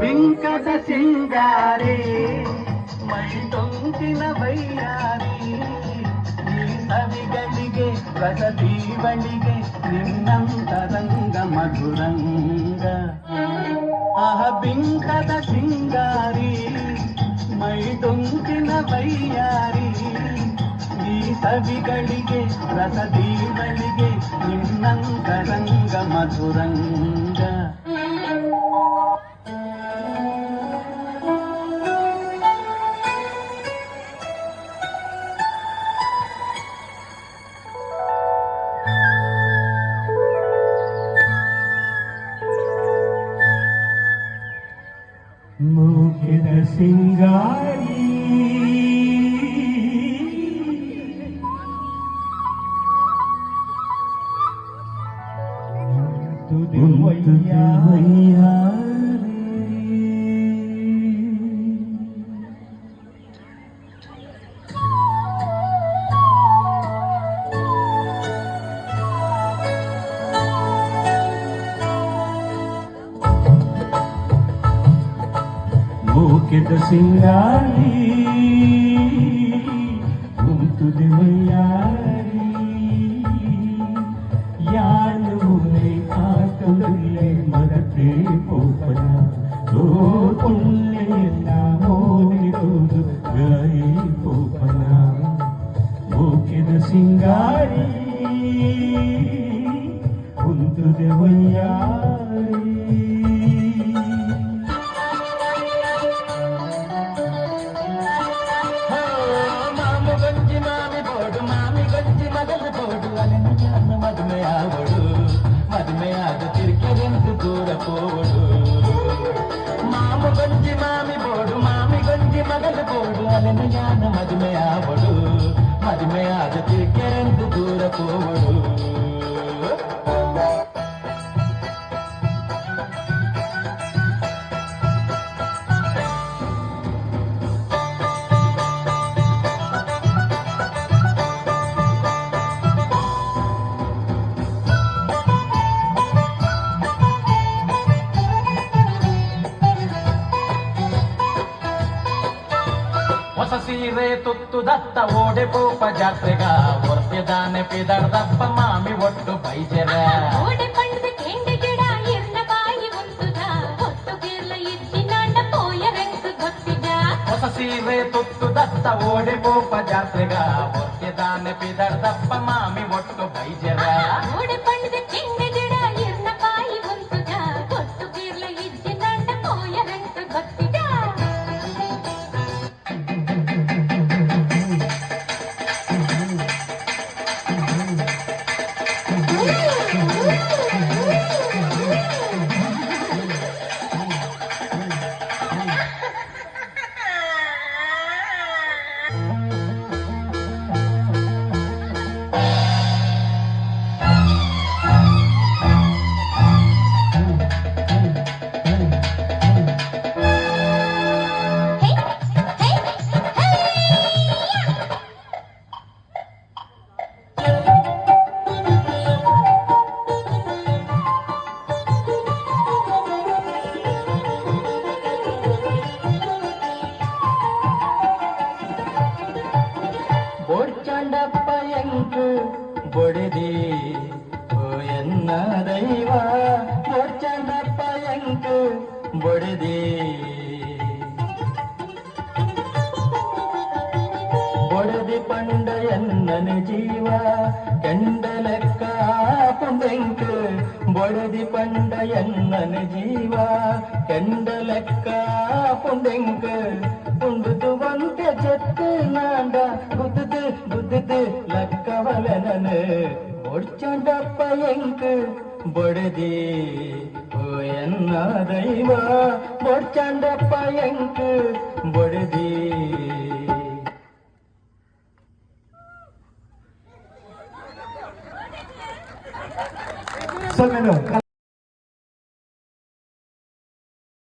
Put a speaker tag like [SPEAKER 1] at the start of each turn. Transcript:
[SPEAKER 1] ಬಿಂಕದ ಸಿಂಗಾರಿ ಮೈ ತೊಂಕಿನ ಬೈಯಾರಿ ಈ ಸವಿಗಳಿಗೆ ರಸದೀವಳಿಗೆ ನಿನ್ನಂತರಂಗ ಮಧುರಂಗ ಆಹ ಬಿಂಕದ ಸಿಂಗಾರಿ ಮೈ ತೊಂಕಿನ ಬೈಯಾರಿ ಈ ಸವಿಗಳಿಗೆ ರಸದೀವಳಿಗೆ ನಿನ್ನಂತರಂಗ ಮಧುರಂಗ
[SPEAKER 2] ಮುಗಿದ ಸಿಂಗಾರಿ ಮುಗಿದ ಸಿಂಗಾರಿ ಉಂಟುದೆ ವಯ್ಯಾರಿ ಯಾನು ಮುನೆ ಆಟುಳ್ಳೆ ಮಗತೆ ಪೋಪನ ಓ ಪುಣ್ಯೆಲ್ಲ ಮೋನಿರೋದು ಗಾಯಿ ಪೋಪನ ಮುಗಿದ ಸಿಂಗಾರಿ ಉಂಟುದೆ ವಯ್ಯಾರಿ
[SPEAKER 1] ಮದುವೆಯಾದ ತಿರ್ಕೆರೆಂದು ದೂರ ಪೋಡು ಮಾಮು ಗಂಜಿ ಮಾಮಿ ಬೋಡು ಮಾಮಿ ಗಂಜಿ ಮಗಲು ಬೋಡು ಅಲೆನ ಯಾನ ಮದುವೆಯಾದ ತಿರ್ಕೆರೆಂದು ದೂರ ಪೋಡು ಹೊಸ ಸೀರೆ ತುತ್ತು ದತ್ತ ಓಡೆ ಪೋಪ ಜಾತ್ರೆಗ ಒರ್ತೆದಾನೆ ಪಿದರ್ದಪ್ಪ ಮಾಮಿ ಒಟ್ಟು ಬೈಜರ
[SPEAKER 3] ಓಡೆ ಪಂಡದ ಕೆಂಡೆ ಗಿಡ ಇರ್ನ ಬಾಯಿ ಒಂದುದ ಒಟ್ಟು ಗಿರ್ಲ ಇದ್ದಿನಾಂಡ ಪೋಯ ರೆಂಕು ಗೊತ್ತಿದ
[SPEAKER 1] ಹೊಸ ಸೀರೆ ತುತ್ತು ದತ್ತ ಓಡೆ ಪೋಪ ಜಾತ್ರೆಗ ಒರ್ತೆದಾನೆ ಪಿದರ್ದಪ್ಪ ಮಾಮಿ ಒಟ್ಟು ಬೈಜರ
[SPEAKER 3] ಓಡೆ ಪಂಡದ ಕೆಂಡೆ ಗಿಡ ಇರ್ನ ಬಾಯಿ ಒಂದುದ ಒಟ್ಟು ಗಿರ್ಲ ಇದ್ದಿನಾಂಡ ಪೋಯ ರೆಂಕು ಗೊತ್ತಿದ ಬೋಡ್ಚಾಂಡಪ್ಪ ಎಂಕು ಬೊಡೆದಿ ಓ ಎನ್ನ ದೈವ ಬೋಡ್ಚಾಂಡಪ್ಪ ಎಂಕು ಬೊಡೆದಿ ಬೊಡೆದಿ ಪಂಡ ಎನ್ನನ ಜೀವ ಕೆಂಡಲೆಕ್ಕ ಪುಂಡೆಂಕು ಬೊಡೆದಿ ಪಂಡ ಎನ್ನನ ಜೀವ ಕೆಂಡಲೆಕ್ಕ ಪುಂಡೆಂಕು ಉಂಡುದು ಒಂತೆ ಚೆತ್ತು ನಾಂಡ ಗುದ್ದುದು ಲಕ್ಕವಲನನು ಒಡ್ಚಂಡಪ್ಪ ಎಂಕು ಬೊಡೆದಿ ಓ ಎನ್ನ ದೈವ ಒಡ್ಚಂಡಪ್ಪ ಎಂಕು ಬೊಡೆದಿ
[SPEAKER 2] ಸೊನ್ನೆ